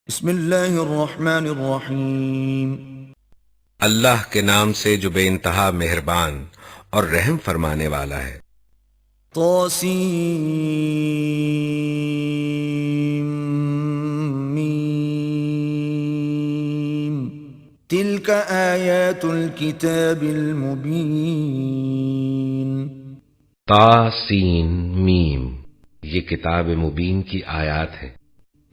بسم اللہ الرحمن الرحیم۔ اللہ کے نام سے جو بے انتہا مہربان اور رحم فرمانے والا ہے۔ طاسیم تلک آیات الكتاب المبین۔ طاسین میم، یہ کتاب مبین کی آیات ہیں۔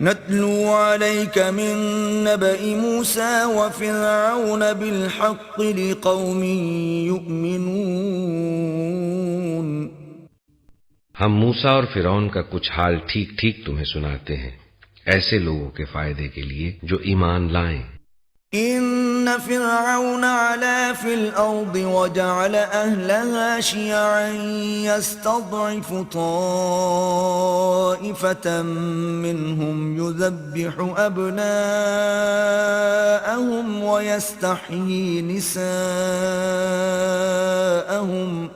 نتلو علیک من نبأ موسیٰ وفرعون بالحق لقوم یؤمنون۔ ہم موسیٰ اور فرعون کا کچھ حال ٹھیک ٹھیک تمہیں سناتے ہیں، ایسے لوگوں کے فائدے کے لیے جو ایمان لائیں۔ ان فرعون علا فی الارض وجعل اہلها شیعا یستضعف طائفة منهم یذبح ابناءهم ویستحیی نساءهم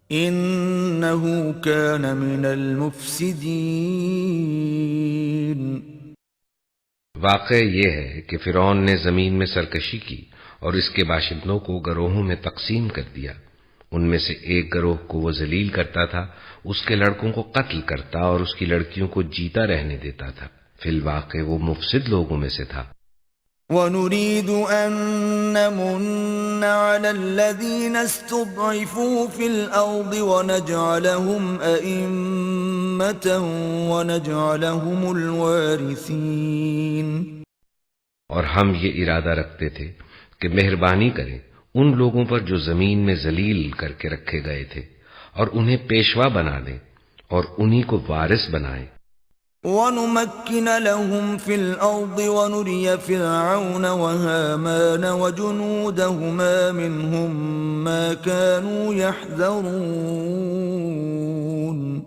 انه کان من المفسدین۔ واقع یہ ہے کہ فرعون نے زمین میں سرکشی کی اور اس کے باشندوں کو گروہوں میں تقسیم کر دیا۔ ان میں سے ایک گروہ کو وہ ذلیل کرتا تھا، اس کے لڑکوں کو قتل کرتا اور اس کی لڑکیوں کو جیتا رہنے دیتا تھا۔ فی الواقع وہ مفسد لوگوں میں سے تھا۔ وَنُرِيدُ أَن نَّمُنَّ عَلَى الَّذِينَ اسْتُضْعِفُوا فِي الْأَرْضِ وَنَجْعَلَهُمْ أَئِمَّةً وَنَجْعَلَهُمُ الْوَارِثِينَ۔ اور ہم یہ ارادہ رکھتے تھے کہ مہربانی کریں ان لوگوں پر جو زمین میں ذلیل کر کے رکھے گئے تھے، اور انہیں پیشوا بنا دیں اور انہی کو وارث بنائیں۔ وَنُمَكِّنَ لَهُمْ فِي الْأَرْضِ وَنُرِيَ فِرْعَوْنَ وَهَامَانَ وَجُنُودَهُمَا مِنْهُمْ مَا كَانُوا يَحْذَرُونَ۔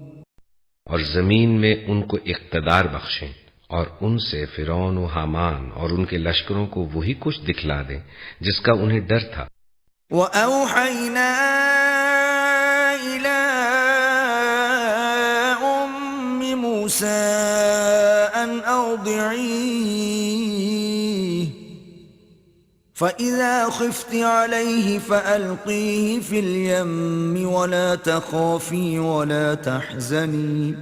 اور زمین میں ان کو اقتدار بخشیں اور ان سے فرعون و حامان اور ان کے لشکروں کو وہی کچھ دکھلا دیں جس کا انہیں ڈر تھا۔ وَأَوْحَيْنَا إِلَىٰ أُمِّ مُوسَىٰ أَنْ أَرْضِعِيهِ فَإِذَا خِفْتِ عَلَيْهِ فَأَلْقِيهِ فِي الْيَمِّ وَلَا تَخَافِي وَلَا تَحْزَنِي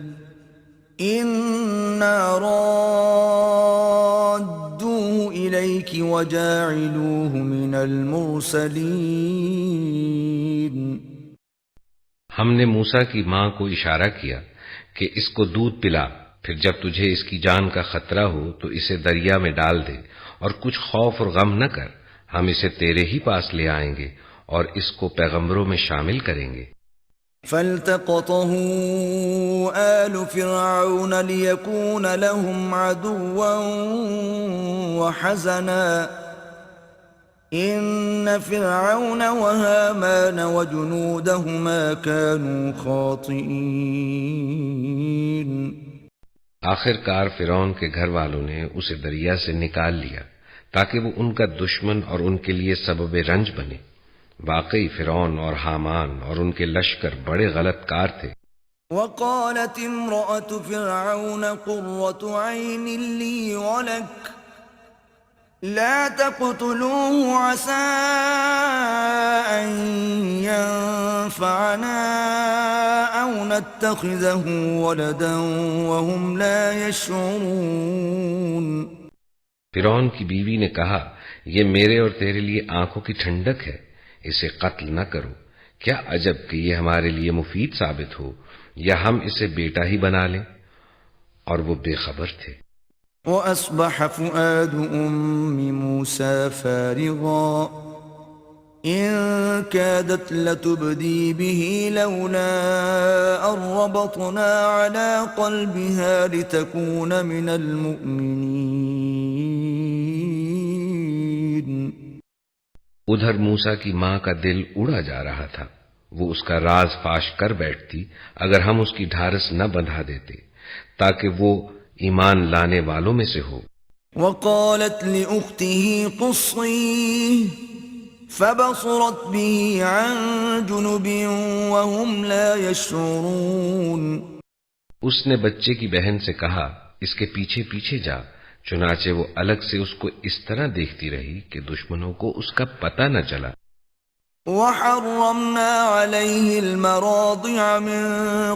إِنَّا رَادُّوهُ إِلَيْكِ وَجَاعِلُوهُ مِنَ الْمُرْسَلِينَ۔ ہم نے موسیٰ کی ماں کو اشارہ کیا کہ اس کو دودھ پلا، پھر جب تجھے اس کی جان کا خطرہ ہو تو اسے دریا میں ڈال دے، اور کچھ خوف اور غم نہ کر، ہم اسے تیرے ہی پاس لے آئیں گے اور اس کو پیغمبروں میں شامل کریں گے۔ فَالْتَقَطَهُ آلُ فِرْعَوْنَ لِيَكُونَ لَهُمْ عَدُوًّا وَحَزَنًا إِنَّ فِرْعَوْنَ وَهَامَانَ وَجُنُودَهُمَا كَانُوا خَاطِئِينَ۔ آخر کار فرعون کے گھر والوں نے اسے دریا سے نکال لیا تاکہ وہ ان کا دشمن اور ان کے لیے سبب رنج بنے۔ واقعی فرعون اور حامان اور ان کے لشکر بڑے غلط کار تھے۔ وقالت امرأة فرعون قرة عين لي ولك لا تقتلوه عسى أن ينفعنا أو نتخذه ولدا وهم لا يشعرون۔ فرعون کی بیوی نے کہا، یہ میرے اور تیرے لیے آنکھوں کی ٹھنڈک ہے، اسے قتل نہ کرو، کیا عجب کہ یہ ہمارے لیے مفید ثابت ہو، یا ہم اسے بیٹا ہی بنا لیں، اور وہ بے خبر تھے۔ وَأَصْبَحَ فُؤَادُ أُمِّ مُوسَىٰ فَارِغًا إِن كَادَتْ لَتُبْدِي بِهِ لَوْلَا أَن رَّبَطْنَا عَلَىٰ قَلْبِهَا لِتَكُونَ مِنَ الْمُؤْمِنِينَ۔ ادھر موسیٰ کی ماں کا دل اڑا جا رہا تھا، وہ اس کا راز فاش کر بیٹھتی اگر ہم اس کی ڈھارس نہ بندھا دیتے تاکہ وہ ایمان لانے والوں میں سے ہو۔ وقالت لأخته قصيه فبصرت به عن جنب وهم لا يشعرون۔ اس نے بچے کی بہن سے کہا، اس کے پیچھے پیچھے جا، چنانچہ وہ الگ سے اس کو اس طرح دیکھتی رہی کہ دشمنوں کو اس کا پتہ نہ چلا۔ وحرمنا عليه المراضع من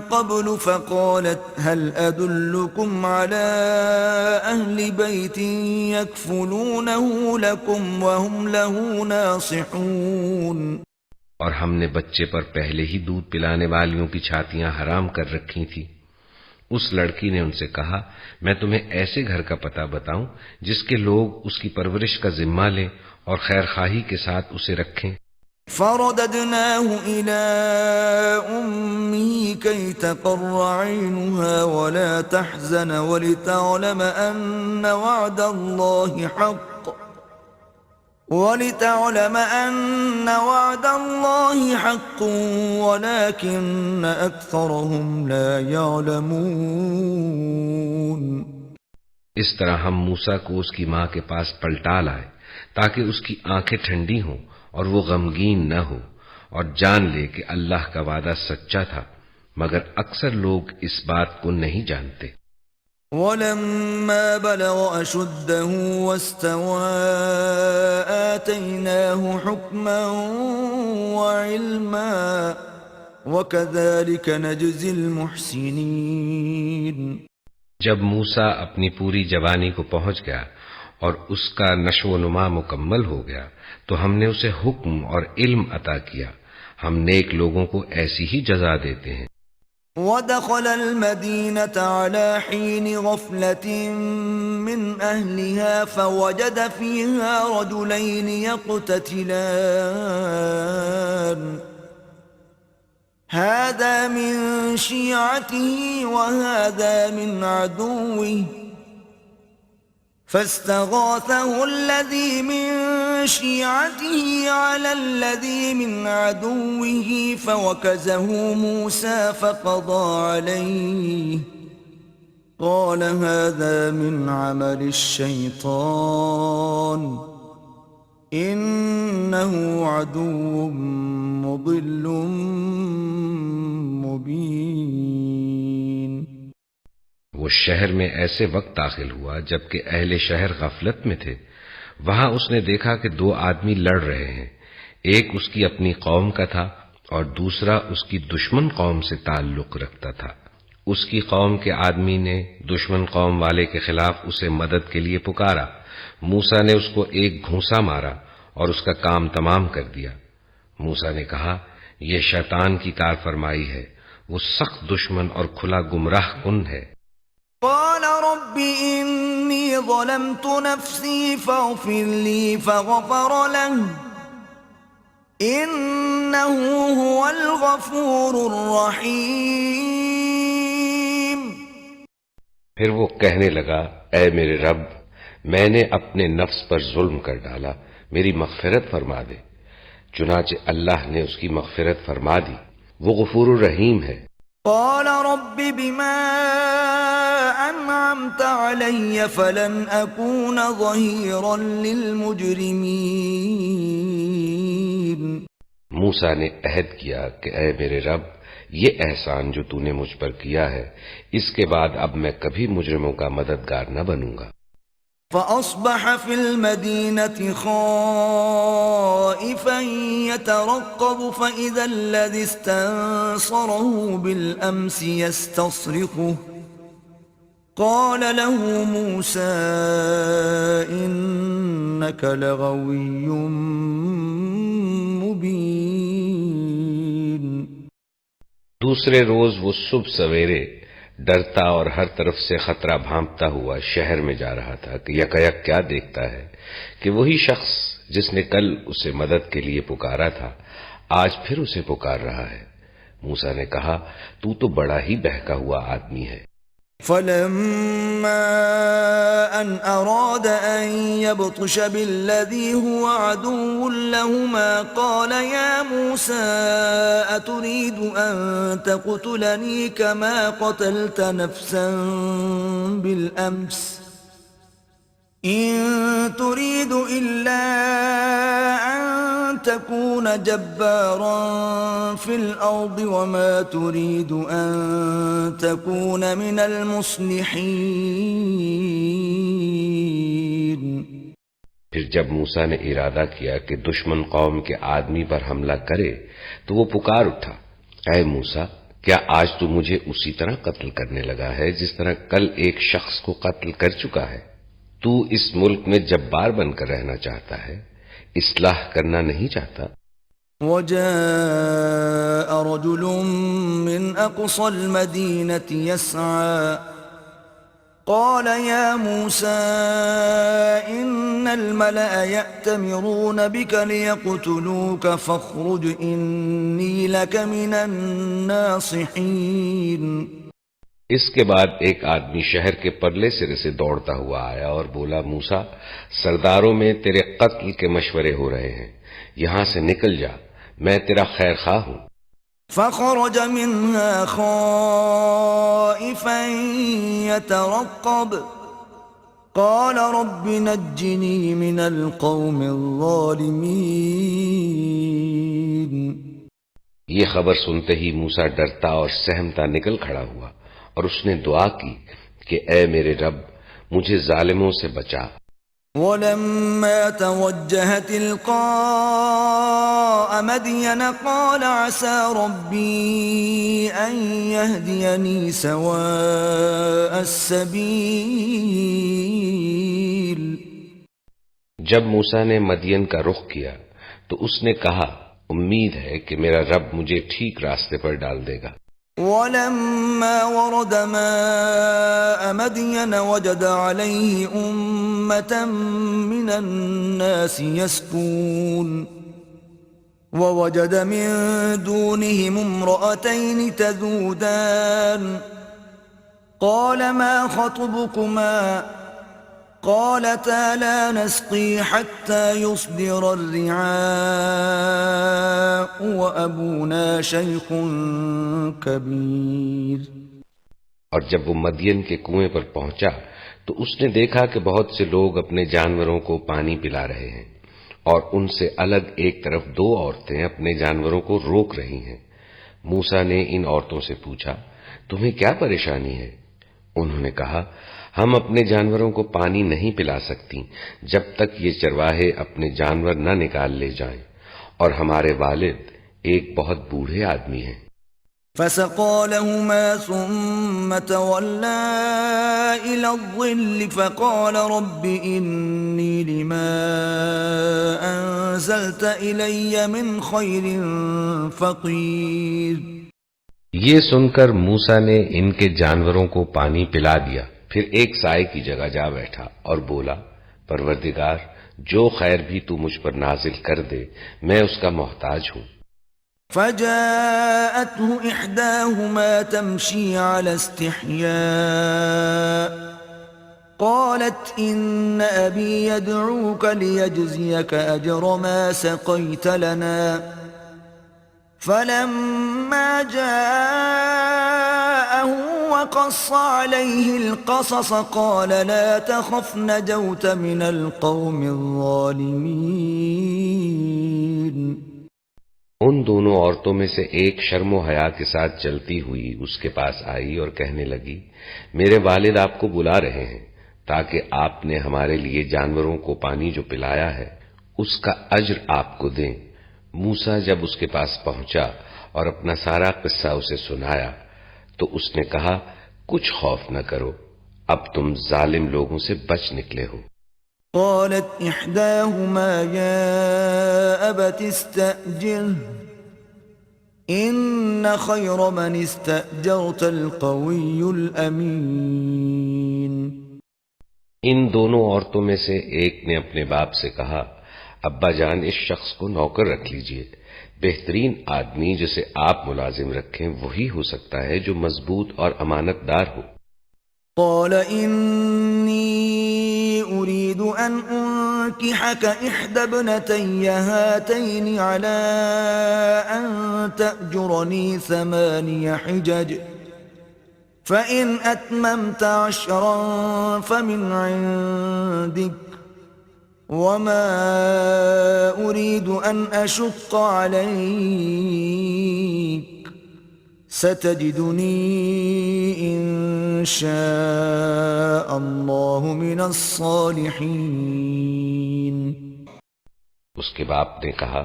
قبل فقالت هل أدلكم على أهل بيت يكفلونه لكم وهم له ناصحون۔ اور ہم نے بچے پر پہلے ہی دودھ پلانے والیوں کی چھاتیاں حرام کر رکھی تھی۔ اس لڑکی نے ان سے کہا میں تمہیں ایسے گھر کا پتہ بتاؤں جس کے لوگ اس کی پرورش کا ذمہ لیں اور خیر خواہی کے ساتھ اسے رکھیں۔ فرددناه إلى أمه كي تقر عينها ولا تحزن ولتعلم أن وعد الله حق ولكن أكثرهم لا يعلمون۔ اس طرح ہم موسیٰ کو اس کی ماں کے پاس پلٹا لائے تاکہ اس کی آنکھیں ٹھنڈی ہوں اور وہ غمگین نہ ہو اور جان لے کہ اللہ کا وعدہ سچا تھا، مگر اکثر لوگ اس بات کو نہیں جانتے۔ وَلَمَّا بَلَغَ أَشُدَّهُ وَاسْتَوَى آتَيْنَاهُ حُكْمًا وَعِلْمًا وَكَذَلِكَ نَجْزِي الْمُحْسِنِينَ۔ جب موسیٰ اپنی پوری جوانی کو پہنچ گیا اور اس کا نشو و نما مکمل ہو گیا تو ہم نے اسے حکم اور علم عطا کیا، ہم نیک لوگوں کو ایسی ہی جزا دیتے ہیں۔ وَدَخَلَ الْمَدِينَةَ عَلَى حِينِ غَفْلَةٍ مِّنْ أَهْلِهَا فَوَجَدَ فِيهَا رَجُلَيْنِ يَقْتَتِلَانِ هَذَا مِنْ شِيعَتِهِ وَهَذَا مِنْ عَدُوِّهِ فاستغاثه الذي من شيعته على الذي من عدوه فوكزه موسى فقضى عليه قال هذا من عمل الشيطان إنه عدو مضل مبين۔ وہ شہر میں ایسے وقت داخل ہوا جبکہ اہل شہر غفلت میں تھے۔ وہاں اس نے دیکھا کہ دو آدمی لڑ رہے ہیں، ایک اس کی اپنی قوم کا تھا اور دوسرا اس کی دشمن قوم سے تعلق رکھتا تھا۔ اس کی قوم کے آدمی نے دشمن قوم والے کے خلاف اسے مدد کے لیے پکارا۔ موسیٰ نے اس کو ایک گھونسا مارا اور اس کا کام تمام کر دیا۔ موسیٰ نے کہا یہ شیطان کی کار فرمائی ہے، وہ سخت دشمن اور کھلا گمراہ کن ہے۔ قال رب إني ظلمت نفسي فاغفر لي فغفر له إنه هو الغفور الرحيم۔ پھر وہ کہنے لگا اے میرے رب میں نے اپنے نفس پر ظلم کر ڈالا، میری مغفرت فرما دے۔ چنانچہ اللہ نے اس کی مغفرت فرما دی، وہ غفور الرحیم ہے۔ قال رب بما أنعمت علي فلن أكون ظهيرا للمجرمين۔ موسیٰ نے عہد کیا کہ اے میرے رب یہ احسان جو تو نے مجھ پر کیا ہے اس کے بعد اب میں کبھی مجرموں کا مددگار نہ بنوں گا۔ فأصبح في المدينة خائفا يترقب فإذا الذي استنصره بالأمس يستصرخه قال له موسى إنك لغوي مبين۔ دوسرے روز وہ صبح سویرے ڈرتا اور ہر طرف سے خطرہ بھانپتا ہوا شہر میں جا رہا تھا کہ یکایک کیا دیکھتا ہے کہ وہی شخص جس نے کل اسے مدد کے لیے پکارا تھا آج پھر اسے پکار رہا ہے۔ موسیٰ نے کہا تو بڑا ہی بہکا ہوا آدمی ہے۔ فلما أن أراد أن يبطش بالذي هو عدو لهما قال يا موسى أتريد أن تقتلني كما قتلت نفسا بالأمس إن تريد إلا أن تكون جبارا في الأرض وما تريد أن تكون من المصلحين۔ پھر جب موسیٰ نے ارادہ کیا کہ دشمن قوم کے آدمی پر حملہ کرے تو وہ پکار اٹھا، اے موسیٰ، کیا آج تو مجھے اسی طرح قتل کرنے لگا ہے جس طرح کل ایک شخص کو قتل کر چکا ہے؟ تو اس ملک میں جبار بن کر رہنا چاہتا ہے، اصلاح کرنا نہیں چاہتا؟ وجاء رجل من أقصى المدينة يسعى قال يا موسى إن الملأ يأتمرون بك ليقتلوك فاخرج إني لك من الناصحين۔ اس کے بعد ایک آدمی شہر کے پرلے سرے سے دوڑتا ہوا آیا اور بولا، موسیٰ، سرداروں میں تیرے قتل کے مشورے ہو رہے ہیں، یہاں سے نکل جا، میں تیرا خیر خواہ ہوں۔ فخرج منها خائفا يترقب قال رب نجني من القوم الظالمين۔ یہ خبر سنتے ہی موسیٰ ڈرتا اور سہمتا نکل کھڑا ہوا اور اس نے دعا کی کہ اے میرے رب، مجھے ظالموں سے بچا۔ ولما توجه تلقاء مدين قال عسى ربي أن يهديني سواء السبيل۔ جب موسیٰ نے مدین کا رخ کیا تو اس نے کہا، امید ہے کہ میرا رب مجھے ٹھیک راستے پر ڈال دے گا۔ ولما ورد ماء مدين وجد عليه أمة من الناس يسقون ووجد من دونهم امرأتين تذودان قال ما خطبكما قالتا لا نسقي حتى يصدر الرعاء وأبونا شيخ كبير۔ اور جب وہ مدین کے کنویں پر پہنچا تو اس نے دیکھا کہ بہت سے لوگ اپنے جانوروں کو پانی پلا رہے ہیں اور ان سے الگ ایک طرف دو عورتیں اپنے جانوروں کو روک رہی ہیں۔ موسیٰ نے ان عورتوں سے پوچھا، تمہیں کیا پریشانی ہے؟ انہوں نے کہا، ہم اپنے جانوروں کو پانی نہیں پلا سکتی جب تک یہ چرواہے اپنے جانور نہ نکال لے جائیں، اور ہمارے والد ایک بہت بوڑھے آدمی ہیں۔ فسقى لهما ثم تولى إلى الظل فقال رب إني لما أنزلت إلي من خير فقير۔ یہ سن کر موسیٰ نے ان کے جانوروں کو پانی پلا دیا، پھر ایک سائے کی جگہ جا بیٹھا اور بولا، پروردگار، جو خیر بھی تو مجھ پر نازل کر دے میں اس کا محتاج ہوں۔ فجاءته إحداهما تمشي على استحياء قالت إن أبي يدعوك ليجزيك أجر ما سقيت لنا فلما جاءه وقص عليه القصص قال لا تخف نجوت من القوم الظالمين۔ ان دونوں عورتوں میں سے ایک شرم و حیا کے ساتھ چلتی ہوئی اس کے پاس آئی اور کہنے لگی، میرے والد آپ کو بلا رہے ہیں تاکہ آپ نے ہمارے لیے جانوروں کو پانی جو پلایا ہے اس کا اجر آپ کو دیں۔ موسیٰ جب اس کے پاس پہنچا اور اپنا سارا قصہ اسے سنایا تو اس نے کہا، کچھ خوف نہ کرو، اب تم ظالم لوگوں سے بچ نکلے ہو۔ قالت إحداهما يا أبت استأجره إن خير من استأجرت القوي الأمين۔ ان دونوں عورتوں میں سے ایک نے اپنے باپ سے کہا، ابا جان، اس شخص کو نوکر رکھ لیجئے، بہترین آدمی جسے آپ ملازم رکھیں وہی ہو سکتا ہے جو مضبوط اور امانت دار ہو۔ قال إني أريد أن أنكحك إحدى ابنتي هاتين على أن تأجرني 8 حجج فإن أتممت 10 فمن عندك وما أريد أن أشق عليك ستجدني إن شاء الله من الصالحين۔ اس کے باپ نے کہا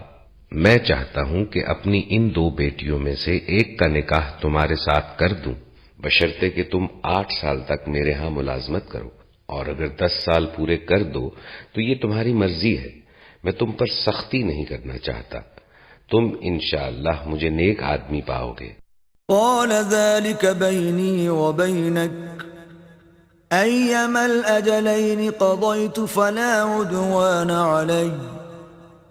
میں چاہتا ہوں کہ اپنی ان 2 بیٹیوں میں سے ایک کا نکاح تمہارے ساتھ کر دوں، بشرطے کہ تم 8 سال تک میرے ہاں ملازمت کرو، اور اگر 10 سال پورے کر دو تو یہ تمہاری مرضی ہے، میں تم پر سختی نہیں کرنا چاہتا، تم انشاءاللہ مجھے نیک آدمی پاؤ گے۔ قال ذلك بيني وبينك أيما الأجلين قضيت فلا عدوان علي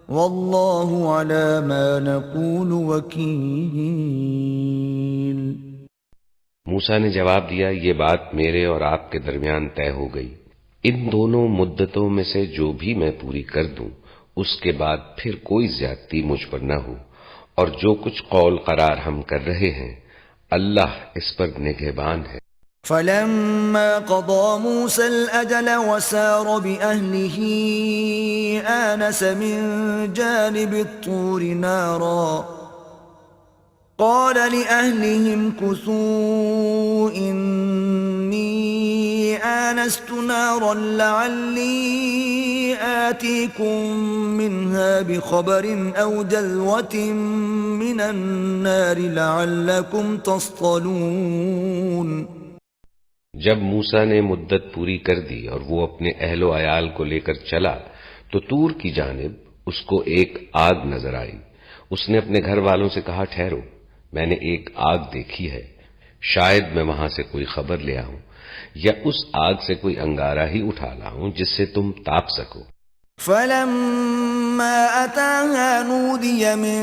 والله على ما نقول وكيل۔ موسیٰ نے جواب دیا یہ بات میرے اور آپ کے درمیان طے ہو گئی، ان دونوں مدتوں میں سے جو بھی میں پوری کر دوں اس کے بعد پھر کوئی زیادتی مجھ پر نہ ہو، اور جو کچھ قول قرار ہم کر رہے ہیں اللہ اس پر نگہبان ہے۔ فلما قضى موسى الأجل وسار بأهله آنس من جانب الطور نارا قال لأهلهم كثوا إني آنست نارا لعلي آتيكم منها بخبر أو جذوة من النار لعلكم تصطلون۔ جب موسیٰ نے مدت پوری کر دی اور وہ اپنے اہل و عیال کو لے کر چلا تو طور کی جانب اس کو ایک آگ نظر آئی۔ اس نے اپنے گھر والوں سے کہا ٹھہرو، میں نے ایک آگ دیکھی ہے، شاید میں وہاں سے کوئی خبر لے آؤں یا اس آگ سے کوئی انگارہ ہی اٹھا لاؤں جس سے تم تاپ سکو۔ فلما أتاها نودي من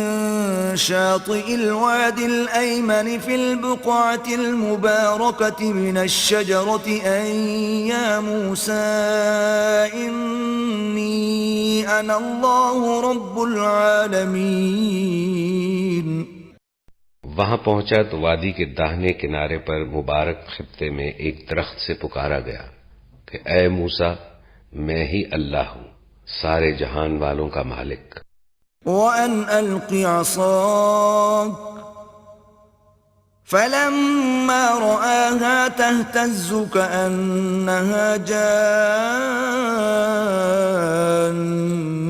شاطئ الوادي الأيمن في البقعة المباركة من الشجرة أن يا موسى إني أنا الله رب العالمين۔ وہاں پہنچا تو وادی کے داہنے کنارے پر مبارک خطے میں ایک درخت سے پکارا گیا کہ اے موسیٰ میں ہی اللہ ہوں، سارے جہان والوں کا مالک۔ وَأَنْ أَلْقِ عَصَاكَ فَلَمَّا رَآهَا تَهْتَزُّ كَأَنَّهَا جَانٌّ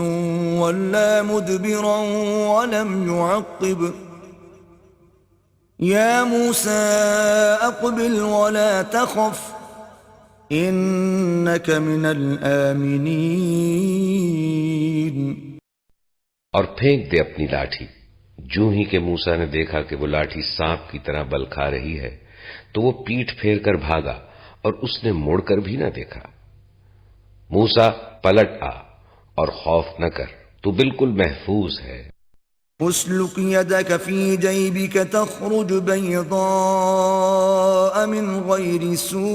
وَلَّى مُدْبِرًا وَلَمْ يُعَقِّبْ يَا مُوسَىٰ أَقْبِلْ وَلَا تَخَفْ إِنَّكَ مِنَ الْآمِنِينَ۔ اور پھینک دے اپنی لاٹھی۔ جو ہی کہ موسیٰ نے دیکھا کہ وہ لاٹھی سانپ کی طرح بل کھا رہی ہے تو وہ پیٹھ پھیر کر بھاگا اور اس نے مڑ کر بھی نہ دیکھا۔ موسیٰ پلٹ آ اور خوف نہ کر، تو بالکل محفوظ ہے۔ اسلک یدک فی جیبک تخرج بیضاء من غیر سوء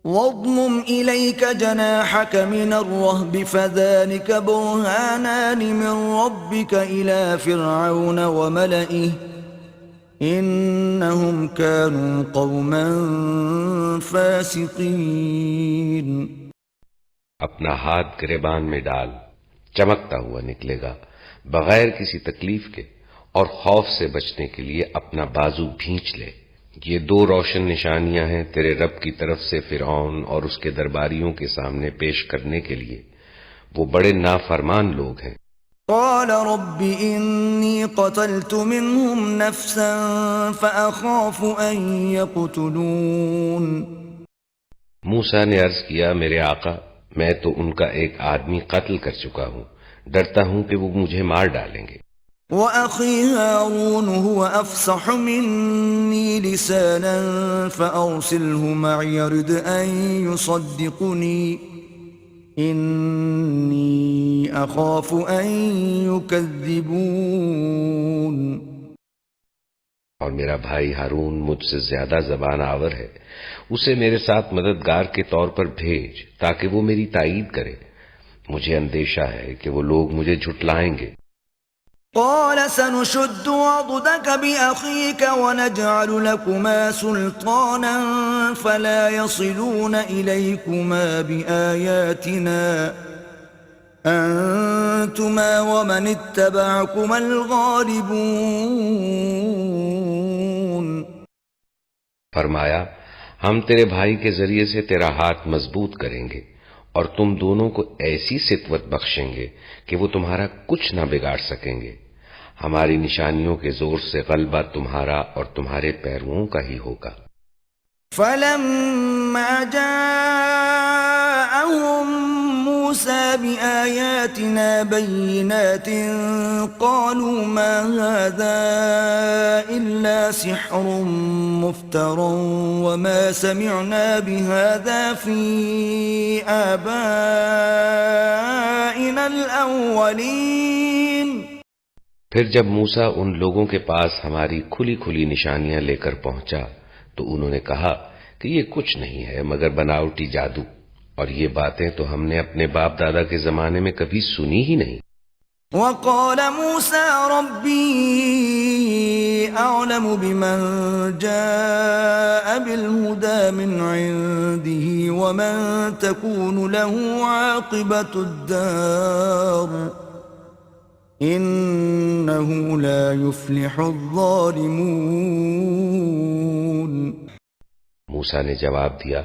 واضمم الیک جناحک من الرہب فذلک برہانان من ربک الی فرعون وملئه انہم کانوا قوما فاسقین۔ اپنا ہاتھ گریبان میں ڈال، چمکتا ہوا نکلے گا بغیر کسی تکلیف کے، اور خوف سے بچنے کے لیے اپنا بازو بھینچ لے۔ یہ 2 روشن نشانیاں ہیں تیرے رب کی طرف سے فرعون اور اس کے درباریوں کے سامنے پیش کرنے کے لیے، وہ بڑے نافرمان لوگ ہیں۔ قال رب انی قتلت منهم نفسا فاخاف ان يقتلون۔ موسیٰ نے عرض کیا میرے آقا میں تو ان کا ایک آدمی قتل کر چکا ہوں، ڈرتا ہوں کہ وہ مجھے مار ڈالیں گے۔ وَأَخِي هَارُونُ هُوَ أَفْصَحُ مِنِّي لِسَانًا فَأَرْسِلْهُ مَعِيَ يَرِدْ أَن يُصَدِّقُنِي إِنِّي أَخَافُ أَن يُكَذِّبُونِ۔ اور میرا بھائی ہارون مجھ سے زیادہ زبان آور ہے، اسے میرے ساتھ مددگار کے طور پر بھیج تاکہ وہ میری تائید کرے، مجھے اندیشہ ہے کہ وہ لوگ مجھے جھٹلائیں گے۔ قال سنشد عضدك بأخيك ونجعل لكما سلطانا فلا يصلون إليكما بآياتنا أنتما ومن اتبعكما الغالبون۔ فرمایا ہم تیرے بھائی کے ذریعے سے تیرا ہاتھ مضبوط کریں گے اور تم دونوں کو ایسی سطوت بخشیں گے کہ وہ تمہارا کچھ نہ بگاڑ سکیں گے. ہماری نشانیوں کے زور سے غلبہ تمہارا اور تمہارے پیرووں کا ہی ہوگا. فلما جاءهم موسى بآياتنا بينات قالوا ما هذا إلا سحر مفترى وما سمعنا بهذا في آبائنا الأولين. پھر جب موسیٰ ان لوگوں کے پاس ہماری کھلی کھلی نشانیاں لے کر پہنچا تو انہوں نے کہا کہ یہ کچھ نہیں ہے مگر بناوٹی جادو، اور یہ باتیں تو ہم نے اپنے باپ دادا کے زمانے میں کبھی سنی ہی نہیں. وقال موسى ربي أعلم بمن جاء بالهدى من عنده ومن تكون له عاقبة الدار إنه لا يفلح الظالمون. موسیٰ نے جواب دیا،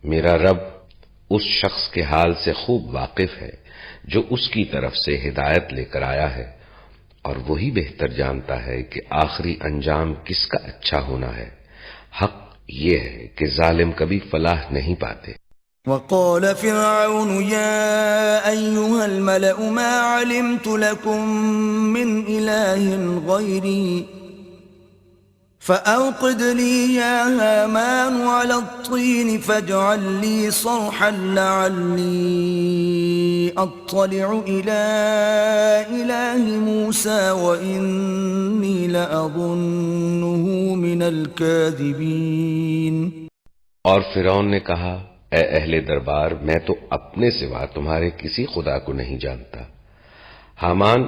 میرا رب اس شخص کے حال سے خوب واقف ہے جو اس کی طرف سے ہدایت لے کر آیا ہے، اور وہی بہتر جانتا ہے کہ آخری انجام کس کا اچھا ہونا ہے. حق یہ ہے کہ ظالم کبھی فلاح نہیں پاتے. وقال فرعون يا أيها الملأ ما علمت لكم من إله غيري فأوقد لي يا هامان على الطين فاجعل لي صرحا لعلي أطلع إلى إله موسى وإني لأظنه من الكاذبين. اور فرعون نے کہا، اے اہل دربار، میں تو اپنے سوا تمہارے کسی خدا کو نہیں جانتا. حامان،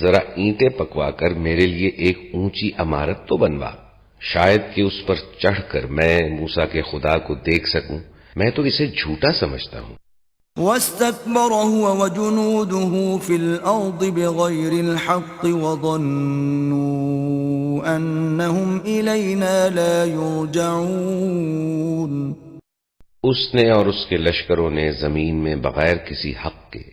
ذرا اینٹیں پکوا کر میرے لیے ایک اونچی عمارت تو بنوا، شاید کہ اس پر چڑھ کر میں موسیٰ کے خدا کو دیکھ سکوں. میں تو اسے جھوٹا سمجھتا ہوں. واستكبر هو وجنوده في الأرض بغير الحق وظنوا أنهم إلينا لا يرجعون. اس نے اور اس کے لشکروں نے زمین میں بغیر کسی حق کے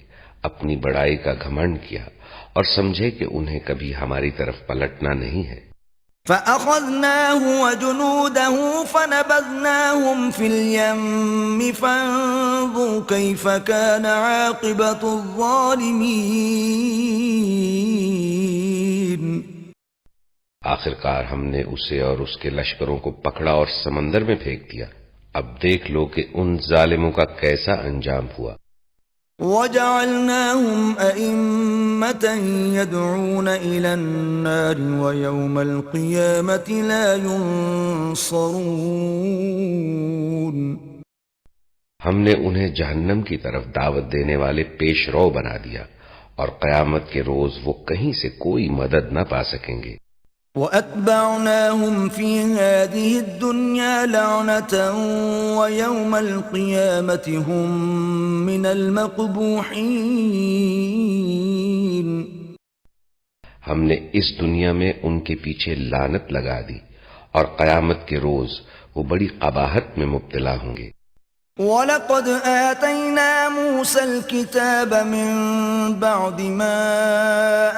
اپنی بڑائی کا گھمنڈ کیا اور سمجھے کہ انہیں کبھی ہماری طرف پلٹنا نہیں ہے. فَأَخَذْنَاهُ وَجُنُودَهُ فَنَبَذْنَاهُمْ فِي الْيَمِّ فَانظُرْ كَيْفَ كَانَ عَاقِبَةُ الظَّالِمِينَ. آخر کار ہم نے اسے اور اس کے لشکروں کو پکڑا اور سمندر میں پھینک دیا. اب دیکھ لو کہ ان ظالموں کا کیسا انجام ہوا. وَجَعَلْنَاهُمْ أَئِمَّةً يَدْعُونَ إِلَى النَّارِ وَيَوْمَ الْقِيَامَةِ لَا يُنصَرُونَ. ہم نے انہیں جہنم کی طرف دعوت دینے والے پیش رو بنا دیا، اور قیامت کے روز وہ کہیں سے کوئی مدد نہ پا سکیں گے. وَأَتْبَعْنَاهُمْ فِي هَذِهِ الدُّنْيَا لَعْنَةً وَيَوْمَ الْقِيَامَةِ هُمْ مِنَ الْمَقْبُوحِينَ. ہم نے اس دنیا میں ان کے پیچھے لعنت لگا دی، اور قیامت کے روز وہ بڑی قباحت میں مبتلا ہوں گے. وَلَقَدْ آتَيْنَا مُوسَى الْكِتَابَ مِنْ بَعْدِ مَا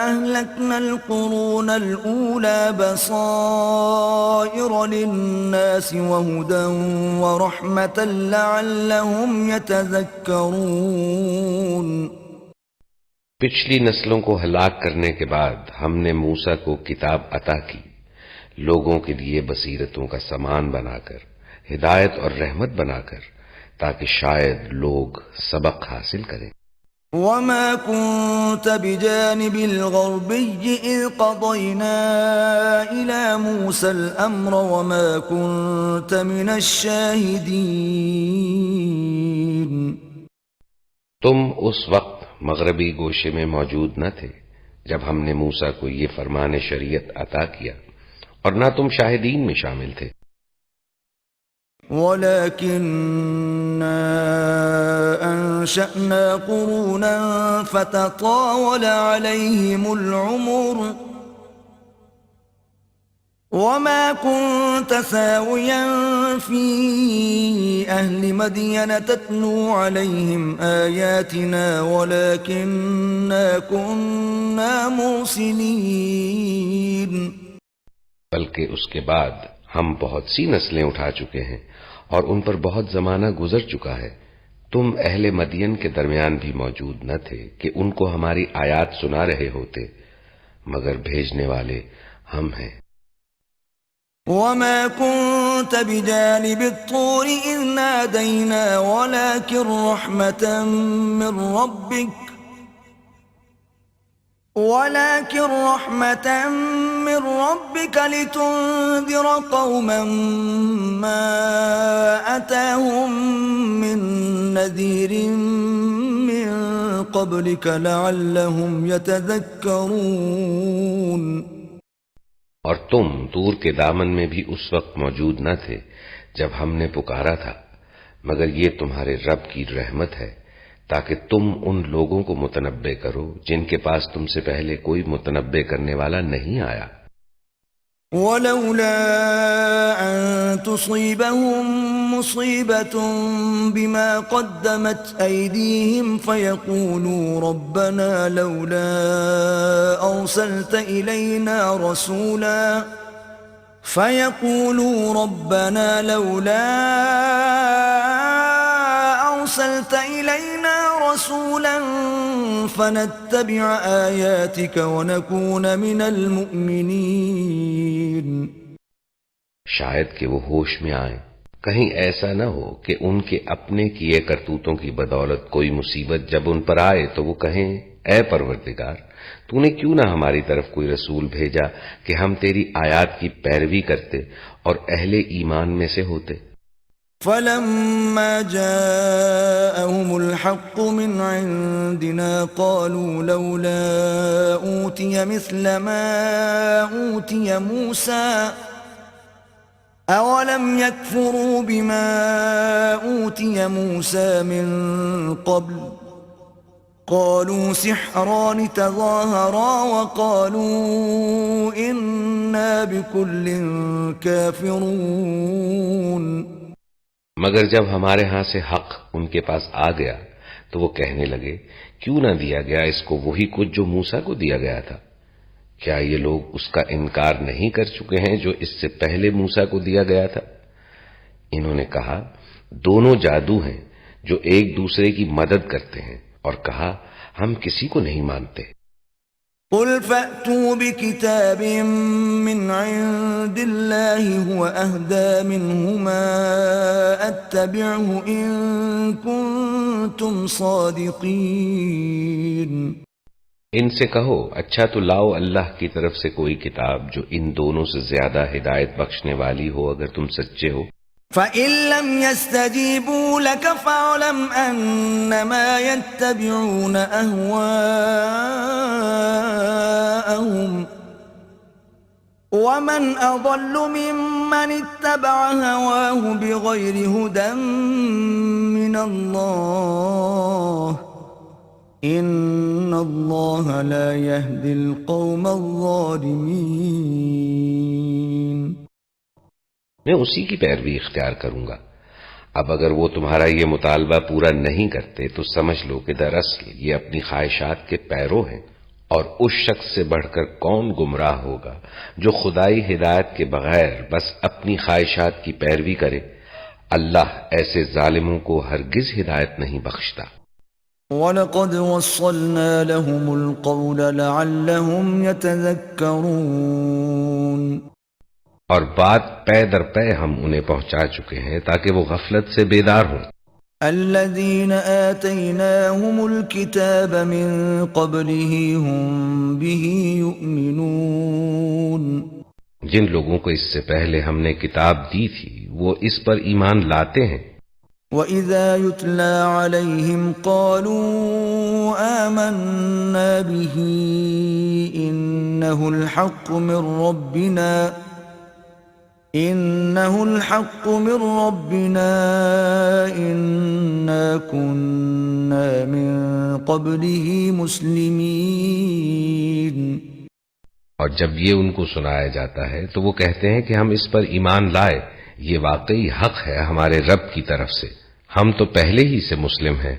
أَهْلَكْنَا الْقُرُونَ الْأُولَى بَصَائِرَ لِلنَّاسِ وَهُدًى وَرَحْمَةً لَعَلَّهُمْ يَتَذَكَّرُونَ. پچھلی نسلوں کو ہلاک کرنے کے بعد ہم نے موسیٰ کو کتاب عطا کی، لوگوں کے لیے بصیرتوں کا سامان بنا کر، ہدایت اور رحمت بنا کر، تاکہ شاید لوگ سبق حاصل کریں. وَمَا كُنْتَ بِجَانِبِ الْغَرْبِيِّ إِذْ قَضَيْنَا إِلَى مُوسَى الْأَمْرَ وَمَا كُنْتَ مِنَ الشَّاهِدِينَ. تم اس وقت مغربی گوشے میں موجود نہ تھے جب ہم نے موسیٰ کو یہ فرمان شریعت عطا کیا، اور نہ تم شاہدین میں شامل تھے. وَلَكِنَّا أَنشَأْنَا قُرُونًا فَتَطَاوَلَ عَلَيْهِمُ الْعُمُرُ وما كنت ساويا في أهل مدين تتلو عليهم آياتنا ولكننا كنا مرسلين بلکہ اس کے بعد ہم بہت سی نسلیں اٹھا چکے ہیں اور ان پر بہت زمانہ گزر چکا ہے. تم اہل مدین کے درمیان بھی موجود نہ تھے کہ ان کو ہماری آیات سنا رہے ہوتے، مگر بھیجنے والے ہم ہیں. وما كنت بجانب الطور إذ نادينا ولكن رحمة من ربك لتنذر قوما ما أتاهم من نذير من قبلك لعلهم يتذكرون. اور تم طور کے دامن میں بھی اس وقت موجود نہ تھے جب ہم نے پکارا تھا، مگر یہ تمہارے رب کی رحمت ہے تاکہ تم ان لوگوں کو متنبع کرو جن کے پاس تم سے پہلے کوئی متنبع کرنے والا نہیں آیا. ولولا أن تصيبهم مصيبة بما قدمت أيديهم فيقولوا ربنا لولا أرسلت إلينا رسولا فنتبع آياتك ونكون من المؤمنين. شاید کہ وہ ہوش میں آئیں، کہیں ایسا نہ ہو کہ ان کے اپنے کیے کرتوتوں کی بدولت کوئی مصیبت جب ان پر آئے تو وہ کہیں اے پروردگار تو نے کیوں نہ ہماری طرف کوئی رسول بھیجا کہ ہم تیری آیات کی پیروی کرتے اور اہل ایمان میں سے ہوتے. فلما جاءهم الحق من عندنا قالوا لولا أوتي مثل ما أوتي موسى أولم يكفروا بما أوتي موسى من قبل قالوا سحران تظاهرا وقالوا إنا بكل كافرون. مگر جب ہمارے ہاں سے حق ان کے پاس آ گیا تو وہ کہنے لگے کیوں نہ دیا گیا اس کو وہی کچھ جو موسیٰ کو دیا گیا تھا. کیا یہ لوگ اس کا انکار نہیں کر چکے ہیں جو اس سے پہلے موسیٰ کو دیا گیا تھا؟ انہوں نے کہا دونوں جادو ہیں جو ایک دوسرے کی مدد کرتے ہیں، اور کہا ہم کسی کو نہیں مانتے. قل فأتوا بكتاب من عند الله هو أهدى منهما أتبعه إن كنتم صادقين. ان سے کہو اچھا تو لاؤ اللہ کی طرف سے کوئی کتاب جو ان دونوں سے زیادہ ہدایت بخشنے والی ہو اگر تم سچے ہو. فَإِن لَّمْ يَسْتَجِيبُوا لَكَ فَاعْلَمْ أَنَّمَا يَتَّبِعُونَ أَهْوَاءَهُمْ وَمَنْ أَضَلُّ مِمَّنِ اتَّبَعَ هَوَاهُ بِغَيْرِ هُدًى مِّنَ اللَّهِ إِنَّ اللَّهَ لَا يَهْدِي الْقَوْمَ الظَّالِمِينَ. میں اسی کی پیروی اختیار کروں گا. اب اگر وہ تمہارا یہ مطالبہ پورا نہیں کرتے تو سمجھ لو کہ دراصل یہ اپنی خواہشات کے پیرو ہیں، اور اس شخص سے بڑھ کر کون گمراہ ہوگا جو خدائی ہدایت کے بغیر بس اپنی خواہشات کی پیروی کرے. اللہ ایسے ظالموں کو ہرگز ہدایت نہیں بخشتا. وَلَقَدْ وَصَّلْنَا لَهُمُ الْقَوْلَ لَعَلَّهُمْ يَتَذَكَّرُونَ. اور بات پے در پے ہم انہیں پہنچا چکے ہیں تاکہ وہ غفلت سے بیدار ہوں. الذين آتيناهم الكتاب من قبله هم به يؤمنون. جن لوگوں کو اس سے پہلے ہم نے کتاب دی تھی وہ اس پر ایمان لاتے ہیں. وَإِذَا يُتْلَى عَلَيْهِمْ قَالُوا آمَنَّا بِهِ إِنَّهُ الْحَقُّ مِنْ رَبِّنَا إِنَّا كُنَّا مِنْ قَبْلِهِ مُسْلِمِينَ. اور جب یہ ان کو سنایا جاتا ہے تو وہ کہتے ہیں کہ ہم اس پر ایمان لائے، یہ واقعی حق ہے ہمارے رب کی طرف سے، ہم تو پہلے ہی سے مسلم ہیں۔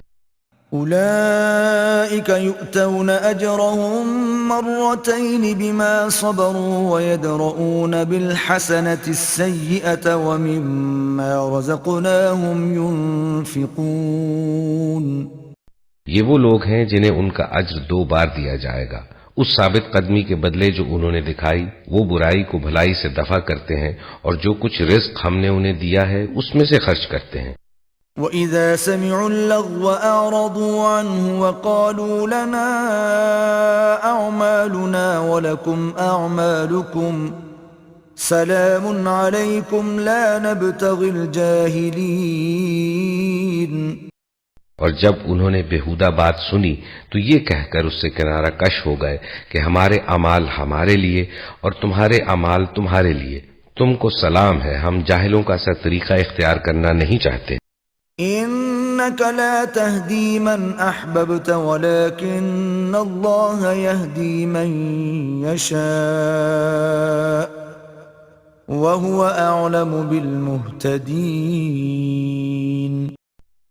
أولئك يؤتون أجرهم مرتين بما صبروا ويدرؤون بالحسنة السيئة ومما رزقناهم ينفقون۔ یہ وہ لوگ ہیں جنہیں ان کا اجر 2 بار دیا جائے گا، اس ثابت قدمی کے بدلے جو انہوں نے دکھائی، وہ برائی کو بھلائی سے دفع کرتے ہیں اور جو کچھ رزق ہم نے انہیں دیا ہے اس میں سے خرچ کرتے ہیں۔ وَإِذَا سَمِعُوا اللَّغْوَ أَعْرَضُوا عَنْهُ وَقَالُوا لَنَا أَعْمَالُنَا وَلَكُمْ أَعْمَالُكُمْ سَلَامٌ عَلَيْكُمْ لَا نَبْتَغِي الْجَاهِلِينَ۔ اور جب انہوں نے بیہودہ بات سنی تو یہ کہہ کر اس سے کنارہ کش ہو گئے کہ ہمارے اعمال ہمارے لیے اور تمہارے اعمال تمہارے لیے، تم کو سلام ہے، ہم جاہلوں کا سا طریقہ اختیار کرنا نہیں چاہتے۔ إنك لا تهدي من أحببت ولكن الله يهدي من يشاء وهو أعلم بالمهتدين۔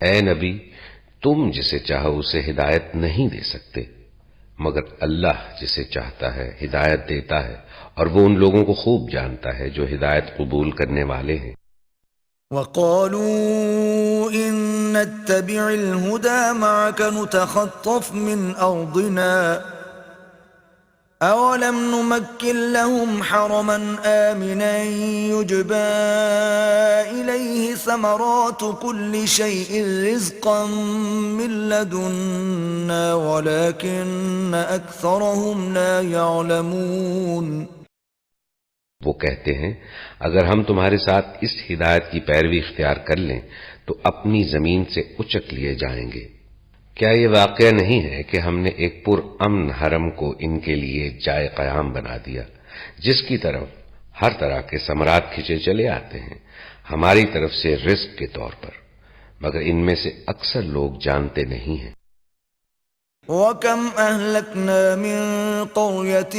اے نبی، تم جسے چاہو اسے ہدایت نہیں دے سکتے، مگر اللہ جسے چاہتا ہے ہدایت دیتا ہے، اور وہ ان لوگوں کو خوب جانتا ہے جو ہدایت قبول کرنے والے ہیں۔ وقالوا إن نتبع الهدى معك نتخطف من أرضنا أولم نمكن لهم حرما آمنا يجبى إليه ثمرات كل شيء رزقا من لدنا ولكن أكثرهم لا يعلمون۔ وہ کہتے ہیں اگر ہم تمہارے ساتھ اس ہدایت کی پیروی اختیار کر لیں تو اپنی زمین سے اچک لیے جائیں گے۔ کیا یہ واقعہ نہیں ہے کہ ہم نے ایک پر امن حرم کو ان کے لیے جائے قیام بنا دیا، جس کی طرف ہر طرح کے ثمرات کھینچے چلے آتے ہیں ہماری طرف سے رزق کے طور پر، مگر ان میں سے اکثر لوگ جانتے نہیں ہیں۔ وَكَمْ أَهْلَكْنَا مِن قَرْيَةٍ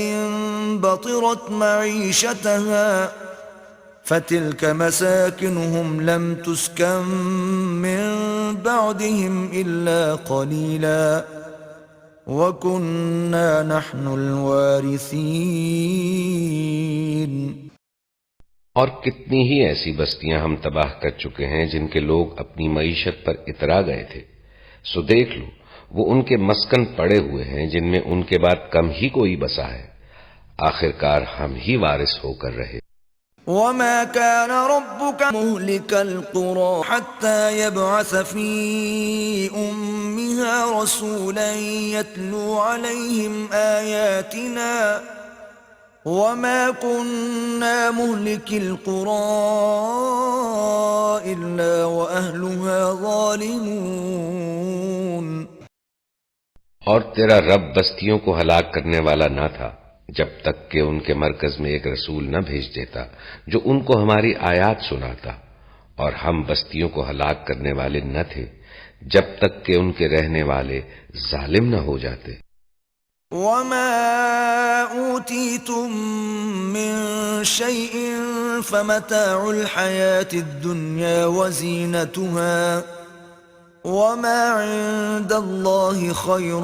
بَطِرَتْ مَعِيشَتَهَا فَتِلْكَ مَسَاكِنُهُمْ لَمْ تُسْكَنْ مِن بَعْدِهِمْ إِلَّا قَلِيلًا وَكُنَّا نَحْنُ الْوَارِثِينَ۔ اور کتنی ہی ایسی بستیاں ہم تباہ کر چکے ہیں جن کے لوگ اپنی معیشت پر اترا گئے تھے، سو دیکھ لو وہ ان کے مسکن پڑے ہوئے ہیں جن میں ان کے بعد کم ہی کوئی بسا ہے، آخرکار ہم ہی وارث ہو کر رہے۔ وَمَا كَانَ رَبُّكَ مُهْلِكَ الْقُرَى حَتَّى يَبْعَثَ فِي أُمِّهَا رَسُولًا يَتْلُو عَلَيْهِمْ آيَاتِنَا وَمَا كُنَّا مُهْلِكِ الْقُرَى إِلَّا وَأَهْلُهَا ظَالِمُونَ۔ اور تیرا رب بستیوں کو ہلاک کرنے والا نہ تھا جب تک کہ ان کے مرکز میں ایک رسول نہ بھیج دیتا جو ان کو ہماری آیات سناتا، اور ہم بستیوں کو ہلاک کرنے والے نہ تھے جب تک کہ ان کے رہنے والے ظالم نہ ہو جاتے۔ وَمَا أُوتِيتُم مِّن شَيْءٍ فَمَتَاعُ الْحَيَاةِ الدُّنْيَا وَزِينَتُهَا وَمَا عِندَ اللَّهِ خَيْرٌ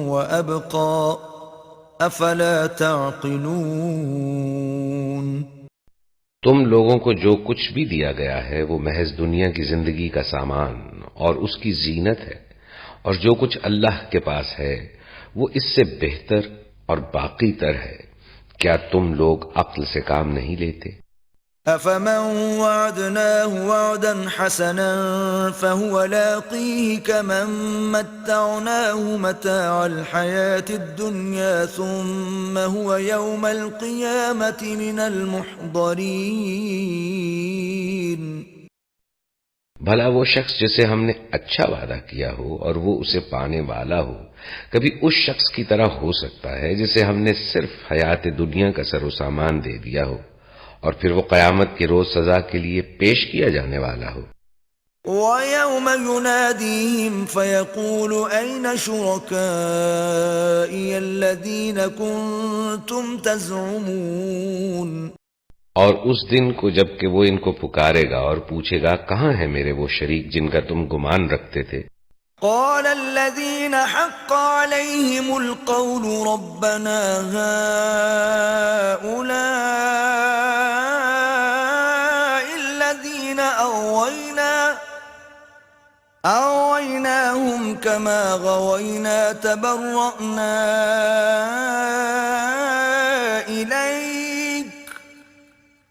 وَأَبْقَى أَفَلَا تَعْقِلُونَ۔ تم لوگوں کو جو کچھ بھی دیا گیا ہے وہ محض دنیا کی زندگی کا سامان اور اس کی زینت ہے، اور جو کچھ اللہ کے پاس ہے وہ اس سے بہتر اور باقی تر ہے، کیا تم لوگ عقل سے کام نہیں لیتے؟ أَفَمَن وَعَدْنَاهُ وَعْدًا حَسَنًا فَهُوَ لَاقِيهِ كَمَن مَّتَّعْنَاهُ مَتَاعَ الْحَيَاةِ الدُّنْيَا ثُمَّ هُوَ يَوْمَ الْقِيَامَةِ مِنَ الْمُحْضَرِينَ۔ بھلا وہ شخص جسے ہم نے اچھا وعدہ کیا ہو اور وہ اسے پانے والا ہو، کبھی اس شخص کی طرح ہو سکتا ہے جسے ہم نے صرف حیات دنیا کا سر و سامان دے دیا ہو اور پھر وہ قیامت کے روز سزا کے لیے پیش کیا جانے والا ہو؟ ويوم يناديهم فيقول أين شركائي الذين كنتم تزعمون اور اس دن کو جب کہ وہ ان کو پکارے گا اور پوچھے گا کہاں ہیں میرے وہ شریک جن کا تم گمان رکھتے تھے؟ قال الذين حق عليهم القول ربنا هؤلاء الذين أغويناهم كما غوينا تبرأنا إليك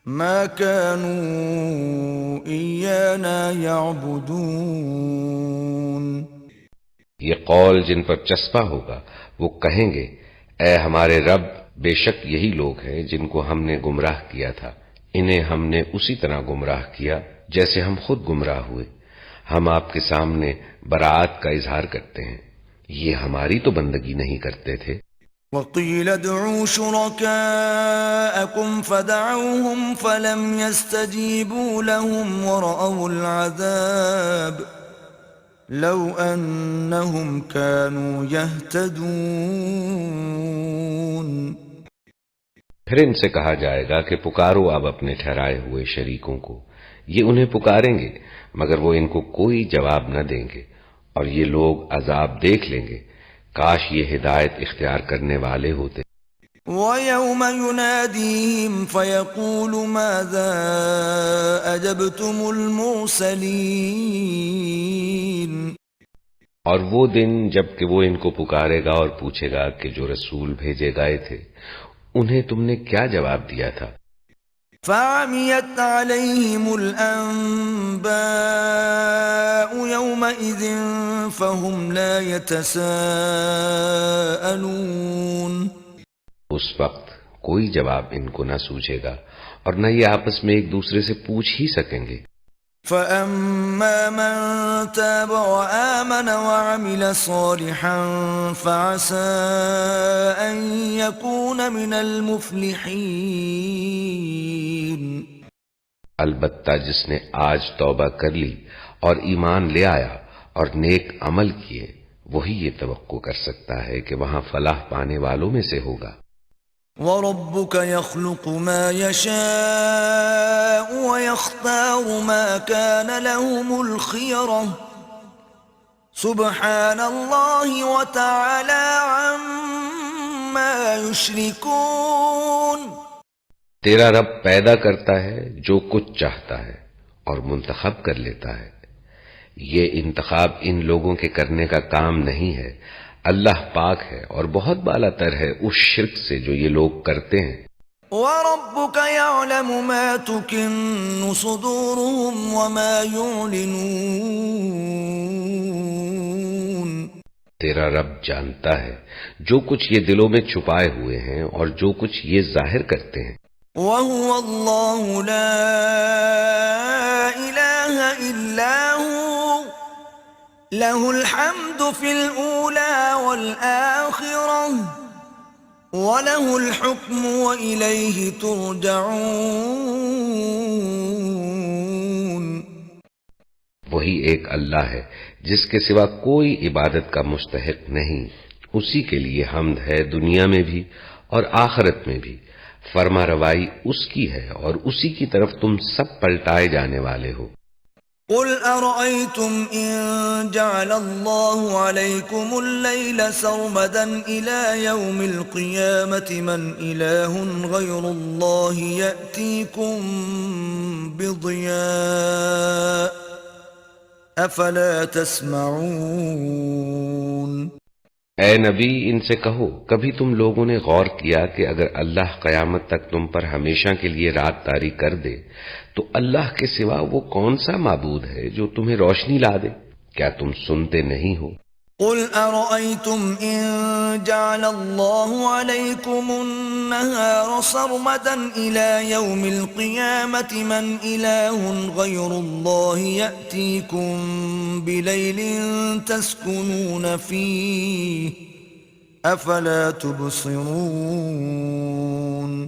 ما كانوا إيانا يعبدون یہ قول جن پر چسپا ہوگا وہ کہیں گے اے ہمارے رب، بے شک یہی لوگ ہیں جن کو ہم نے گمراہ کیا تھا، انہیں ہم نے اسی طرح گمراہ کیا جیسے ہم خود گمراہ ہوئے۔ ہم آپ کے سامنے براعت کا اظہار کرتے ہیں، یہ ہماری تو بندگی نہیں کرتے تھے۔ وَقِيلَ ادْعُوا شُرَكَاءَكُمْ فَدَعَوْهُمْ فَلَمْ يَسْتَجِيبُوا لَهُمْ وَرَأَوُا الْعَذَابَ لَوْ أَنَّهُمْ كَانُوا يَهْتَدُونَ۔ پھر ان سے کہا جائے گا کہ پکارو اب اپنے ٹھہرائے ہوئے شریکوں کو، یہ انہیں پکاریں گے مگر وہ ان کو کوئی جواب نہ دیں گے، اور یہ لوگ عذاب دیکھ لیں گے، کاش یہ ہدایت اختیار کرنے والے ہوتے۔ وَيَوْمَ يُنَادِيهِمْ فَيَقُولُ مَاذَا أَجَبْتُمُ الْمُرْسَلِينَ۔ اور وہ دن جب کہ وہ ان کو پکارے گا اور پوچھے گا کہ جو رسول بھیجے گئے تھے انہیں تم نے کیا جواب دیا تھا؟ فَعَمِيَتْ عَلَيْهِمُ الْأَنبَاءُ يَوْمَئِذٍ فَهُمْ لَا يَتَسَاءَلُونَ۔ اس وقت کوئی جواب ان کو نہ سوچے گا اور نہ یہ آپس میں ایک دوسرے سے پوچھ ہی سکیں گے۔ فَأَمَّا مَن تَابَ وَآمَنَ وَعَمِلَ صَالِحًا فَعَسَىٰ أَن يَكُونَ مِنَ الْمُفْلِحِينَ۔ البتہ جس نے آج توبہ کر لی اور ایمان لے آیا اور نیک عمل کیے، وہی یہ توقع کر سکتا ہے کہ وہاں فلاح پانے والوں میں سے ہوگا۔ وَرَبُّكَ يَخْلُقُ مَا يَشَاءُ وَيَخْتَارُ مَا كَانَ لَهُمُ الْخِيَرَةُ سُبْحَانَ اللَّهِ وَتَعَالَى عَمَّا يُشْرِكُونَ۔ تیرا رب پیدا کرتا ہے جو کچھ چاہتا ہے اور منتخب کر لیتا ہے، یہ انتخاب ان لوگوں کے کرنے کا کام نہیں ہے، اللہ پاک ہے اور بہت بالا تر ہے اس شرک سے جو یہ لوگ کرتے ہیں۔ وَرَبُّكَ يَعْلَمُ مَا تُكِنُّ صُدُورُهُمْ وَمَا يُعْلِنُونَ۔ تیرا رب جانتا ہے جو کچھ یہ دلوں میں چھپائے ہوئے ہیں اور جو کچھ یہ ظاہر کرتے ہیں۔ وَهُوَ اللَّهُ لَا إِلَٰهَ إِلَّا هُوَ لَهُ الْحَمْدُ فِي الْأُولَى وَالْآخِرَةِ وَلَهُ الْحُكْمُ وَإِلَيْهِ تُرْجَعُونَ۔ وہی ایک اللہ ہے جس کے سوا کوئی عبادت کا مستحق نہیں، اسی کے لیے حمد ہے دنیا میں بھی اور آخرت میں بھی، فرما روائی اس کی ہے اور اسی کی طرف تم سب پلٹائے جانے والے ہو۔ قُلْ أَرَأَيْتُمْ إِن جَعَلَ اللَّهُ عَلَيْكُمُ اللَّيْلَ سَرْمَدًا إِلَى يَوْمِ الْقِيَامَةِ مَنْ إِلَٰهٌ غَيْرُ اللَّهِ يَأْتِيكُمْ بِضِيَاءٍ أَفَلَا تَسْمَعُونَ۔ اے نبی ان سے کہو کبھی تم لوگوں نے غور کیا کہ اگر اللہ قیامت تک تم پر ہمیشہ کے لیے رات طاری کر دے تو اللہ کے سوا وہ کون سا معبود ہے جو تمہیں روشنی لا دے؟ کیا تم سنتے نہیں ہو؟ قُلْ أَرَأَيْتُمْ إِن جَعَلَ اللَّهُ عَلَيْكُمُ النَّهَارَ سَرْمَدًا إِلَى يَوْمِ الْقِيَامَةِ مَنْ إِلَٰهٌ غَيْرُ اللَّهِ يَأْتِيكُمْ بِلَيْلٍ تَسْكُنُونَ فِيهِ أَفَلَا تُبْصِرُونَ۔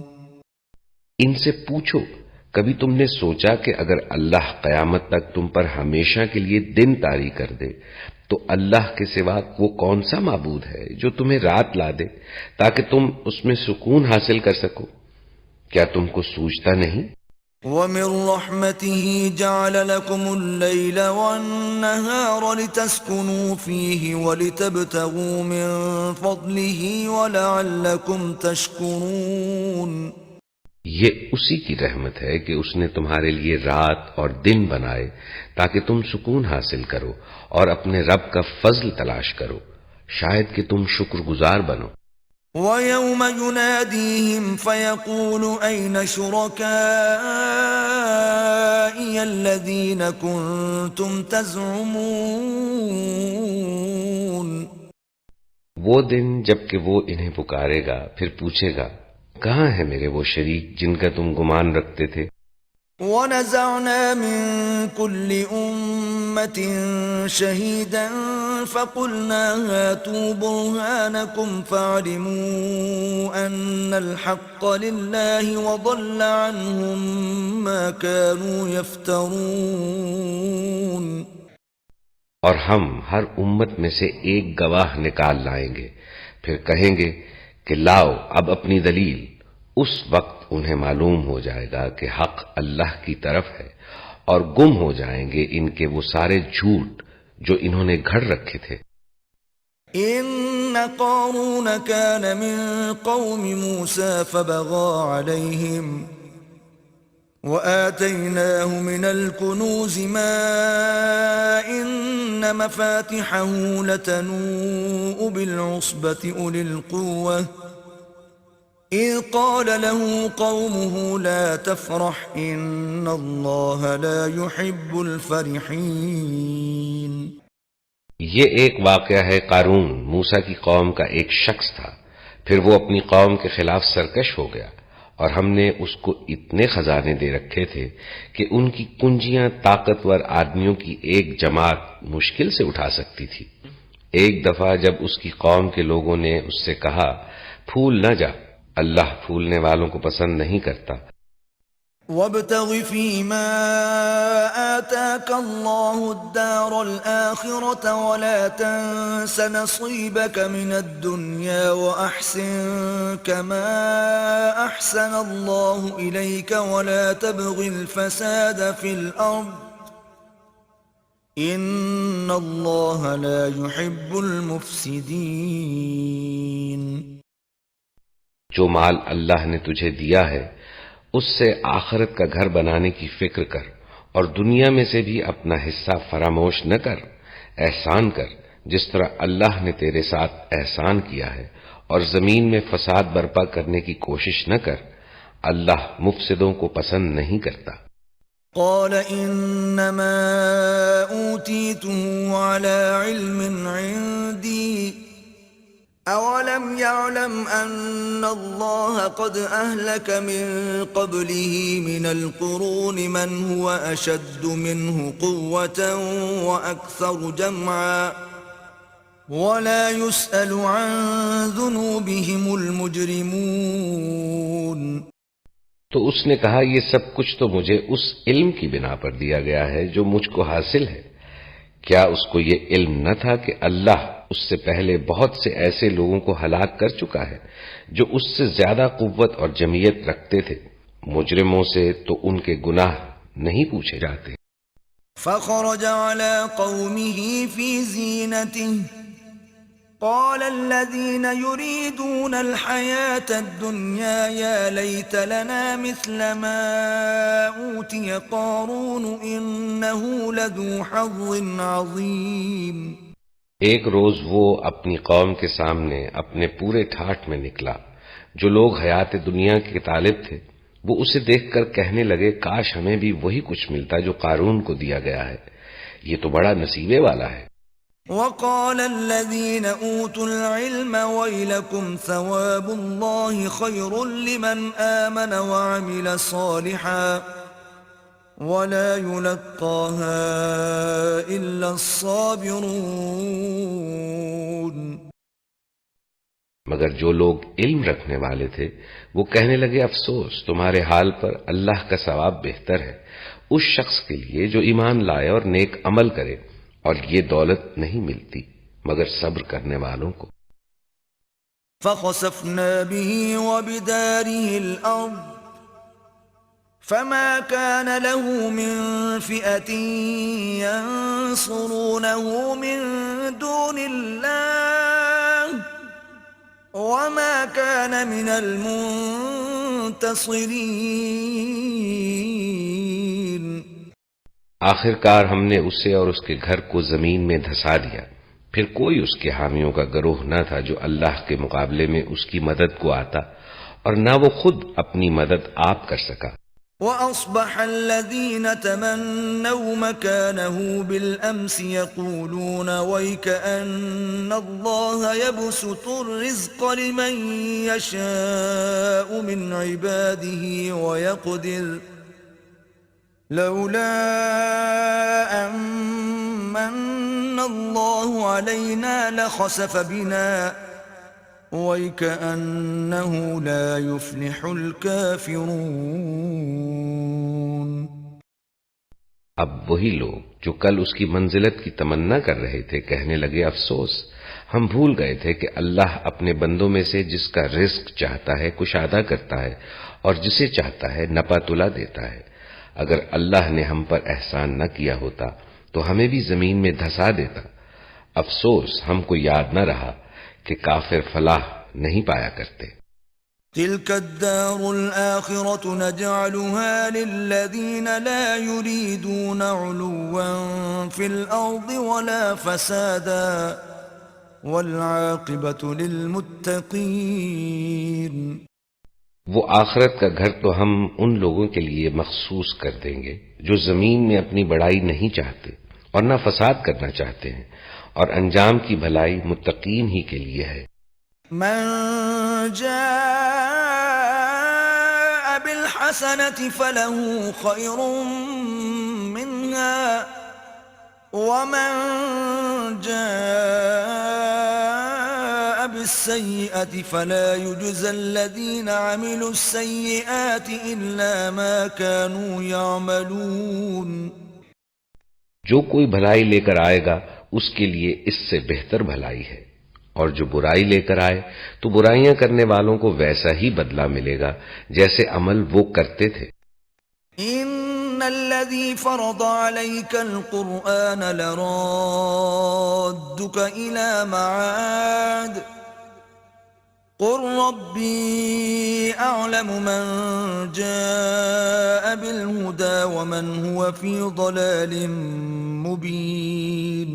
ان سے پوچھو کبھی تم نے سوچا کہ اگر اللہ قیامت تک تم پر ہمیشہ کے لیے دن طاری کر دے تو اللہ کے سوا وہ کون سا معبود ہے جو تمہیں رات لا دے تاکہ تم اس میں سکون حاصل کر سکو؟ کیا تم کو سوچتا نہیں؟ وَمِن رَحْمَتِهِ جَعَلَ لَكُمُ اللَّيْلَ وَالنَّهَارَ لِتَسْكُنُوا فِيهِ وَلِتَبْتَغُوا مِن فَضْلِهِ وَلَعَلَّكُمْ تَشْكُرُونَ۔ یہ اسی کی رحمت ہے کہ اس نے تمہارے لیے رات اور دن بنائے تاکہ تم سکون حاصل کرو اور اپنے رب کا فضل تلاش کرو، شاید کہ تم شکر گزار بنو۔ وَيَوْمَ يُنَادِيهِمْ فَيَقُولُ أَيْنَ شُرَكَائِيَ الَّذِينَ كُنتُمْ تَزْعُمُونَ۔ وہ دن جب کہ وہ انہیں پکارے گا، پھر پوچھے گا کہاں ہے میرے وہ شریک جن کا تم گمان رکھتے تھے؟ وَنَزَعْنَا مِن كُلِّ أُمَّةٍ شَهِيدًا فَقُلْنَا هَاتُوا بُرْهَانَكُمْ فَعَلِمُوا أَنَّ الْحَقَّ لِلَّهِ وَضَلَّ عَنْهُمْ مَا كَانُوا يَفْتَرُونَ۔ اور ہم ہر امت میں سے ایک گواہ نکال لائیں گے، پھر کہیں گے کہ لاؤ اب اپنی دلیل۔ اس وقت انہیں معلوم ہو جائے گا کہ حق اللہ کی طرف ہے، اور گم ہو جائیں گے ان کے وہ سارے جھوٹ جو انہوں نے گھڑ رکھے تھے۔ إن قارون كان من قوم موسى فبغى عليهم وآتيناه من الكنوز ما إن مفاتحه لتنوء بالعصبة أولي القوة إذ قال له قومه لا تفرح إن الله لا يحب الفرحين۔ یہ ایک واقعہ ہے، قارون موسیٰ کی قوم کا ایک شخص تھا، پھر وہ اپنی قوم کے خلاف سرکش ہو گیا، اور ہم نے اس کو اتنے خزانے دے رکھے تھے کہ ان کی کنجیاں طاقتور آدمیوں کی ایک جماعت مشکل سے اٹھا سکتی تھی۔ ایک دفعہ جب اس کی قوم کے لوگوں نے اس سے کہا پھول نہ جا، اللہ پھولنے والوں کو پسند نہیں کرتا۔ وابتغ فيما آتاك الله الدار الآخرة ولا تنس نصيبك من الدنيا وأحسن كما أحسن الله إليك ولا تبغ الفساد في الأرض إن الله لا يحب المفسدين۔ جو مال اللہ نے تجھے دیا ہے اس سے آخرت کا گھر بنانے کی فکر کر، اور دنیا میں سے بھی اپنا حصہ فراموش نہ کر، احسان کر جس طرح اللہ نے تیرے ساتھ احسان کیا ہے، اور زمین میں فساد برپا کرنے کی کوشش نہ کر، اللہ مفسدوں کو پسند نہیں کرتا۔ قال انما اوتیته على علم عندي اولم يعلم ان الله قد اهلك من قبله من القرون من هو اشد منه قوة واكثر جمعا ولا يسأل عن ذنوبهم المجرمون۔ تو اس نے کہا یہ سب کچھ تو مجھے اس علم کی بنا پر دیا گیا ہے جو مجھ کو حاصل ہے۔ کیا اس کو یہ علم نہ تھا کہ اللہ اس سے پہلے بہت سے ایسے لوگوں کو ہلاک کر چکا ہے جو اس سے زیادہ قوت اور جمعیت رکھتے تھے؟ مجرموں سے تو ان کے گناہ نہیں پوچھے جاتے۔ فخرج على قومه في زينته قال الذين يريدون الحياة الدنيا يا ليت لنا مثل ما أوتي قارون إنه لذو حظ عظيم۔ ایک روز وہ اپنی قوم کے سامنے اپنے پورے ٹھاٹھ میں نکلا۔ جو لوگ حیات دنیا کے طالب تھے وہ اسے دیکھ کر کہنے لگے کاش ہمیں بھی وہی کچھ ملتا جو قارون کو دیا گیا ہے، یہ تو بڑا نصیبے والا ہے۔ وقال الذين أوتوا العلم ويلكم ثواب الله خير لمن آمن وعمل صالحا ولا يلقاها إلا الصابرون۔ مگر جو لوگ علم رکھنے والے تھے وہ کہنے لگے افسوس تمہارے حال پر، اللہ کا ثواب بہتر ہے اس شخص کے لیے جو ایمان لائے اور نیک عمل کرے، اور یہ دولت نہیں ملتی مگر صبر کرنے والوں کو۔ فخسفنا به وبداره الأرض فما كان له من فئة ينصرونه من دون الله وما كان من المنتصرين۔ آخر کار ہم نے اسے اور اس کے گھر کو زمین میں دھسا دیا، پھر کوئی اس کے حامیوں کا گروہ نہ تھا جو اللہ کے مقابلے میں اس کی مدد کو آتا، اور نہ وہ خود اپنی مدد آپ کر سکا۔ وَأَصْبَحَ الَّذِينَ تَمَنَّوْا مَكَانَهُ بِالْأَمْسِ يَقُولُونَ وَيْكَأَنَّ اللَّهَ يَبْسُطُ الرِّزْقَ لِمَن يَشَاءُ مِنْ عِبَادِهِ وَيَقْدِرُ لَوْلَا أَمَّنَّ اللَّهُ عَلَيْنَا لَخَسَفَ بِنَا وَيْكَأَنَّهُ لَا يُفْلِحُ الْكَافِرُونَ۔ اب وہی لوگ جو کل اس کی منزلت کی تمنا کر رہے تھے کہنے لگے افسوس ہم بھول گئے تھے کہ اللہ اپنے بندوں میں سے جس کا رزق چاہتا ہے کشادہ کرتا ہے اور جسے چاہتا ہے نپا تلا دیتا ہے۔ اگر اللہ نے ہم پر احسان نہ کیا ہوتا تو ہمیں بھی زمین میں دھسا دیتا۔ افسوس ہم کو یاد نہ رہا کہ کافر فلاح نہیں پایا کرتے۔ تلك الدار الآخرة نجعلها للذين لا يريدون علوا في الأرض ولا فسادا والعاقبة للمتقين۔ وہ آخرت کا گھر تو ہم ان لوگوں کے لیے مخصوص کر دیں گے جو زمین میں اپنی بڑائی نہیں چاہتے اور نہ فساد کرنا چاہتے ہیں، اور انجام کی بھلائی متقین ہی کے لیے ہے۔ من جاء بالحسنة فله خير منها ومن جاء بالسيئة فلا يجزى الذين عملوا السيئات إلا ما كانوا يعملون۔ جو کوئی بھلائی لے کر آئے گا اس کے لیے اس سے بہتر بھلائی ہے، اور جو برائی لے کر آئے تو برائیاں کرنے والوں کو ویسا ہی بدلہ ملے گا جیسے عمل وہ کرتے تھے۔ ان الذي فرض عليك القرآن لرادك الى معاد قل ربي اعلم من جاء بالهدى ومن هو في ضلال مبين۔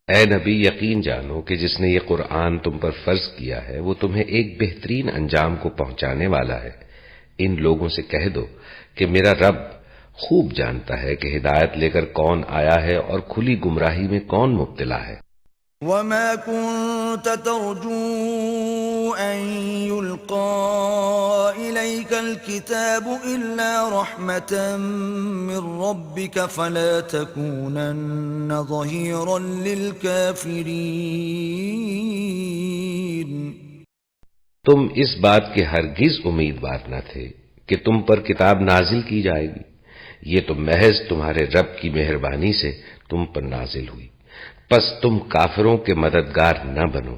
اے نبی یقین جانو کہ جس نے یہ قرآن تم پر فرض کیا ہے وہ تمہیں ایک بہترین انجام کو پہنچانے والا ہے۔ ان لوگوں سے کہہ دو کہ میرا رب خوب جانتا ہے کہ ہدایت لے کر کون آیا ہے اور کھلی گمراہی میں کون مبتلا ہے۔ وما كنت ترجو أن يلقى إليك الكتاب إلا رحمة من ربك فلا تكونن ظهيرا للكافرين۔ تم اس بات کے ہرگز امیدوار نہ تھے کہ تم پر کتاب نازل کی جائے گی، یہ تو محض تمہارے رب کی مہربانی سے تم پر نازل ہوئی، پس تم کافروں کے مددگار نہ بنو۔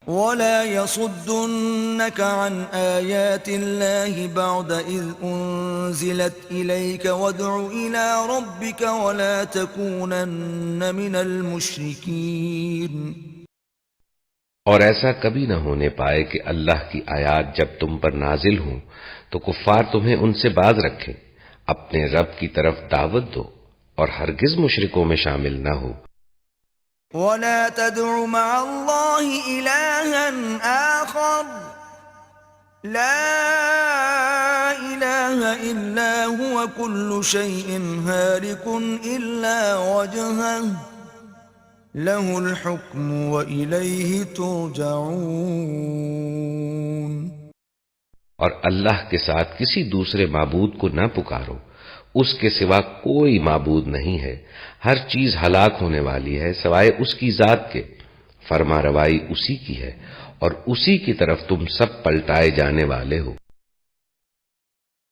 ولا يصدنك عن آيات الله بعد إذ أنزلت إليك وادع إلى ربك ولا تكونن من المشركين۔ اور ایسا کبھی نہ ہونے پائے کہ اللہ کی آیات جب تم پر نازل ہوں تو کفار تمہیں ان سے باز رکھیں، اپنے رب کی طرف دعوت دو اور ہرگز مشرکوں میں شامل نہ ہو۔ ولا تدع مع الله إلها آخر لا إله إلا هو كل شيء هالك إلا وجهه له الحكم وإليه ترجعون۔ اور اللہ کے ساتھ کسی دوسرے معبود کو نہ پکارو، اس کے سوا کوئی معبود نہیں ہے، ہر چیز ہلاک ہونے والی ہے سوائے اس کی ذات کے، فرما روائی اسی کی ہے اور اسی کی طرف تم سب پلٹائے جانے والے ہو۔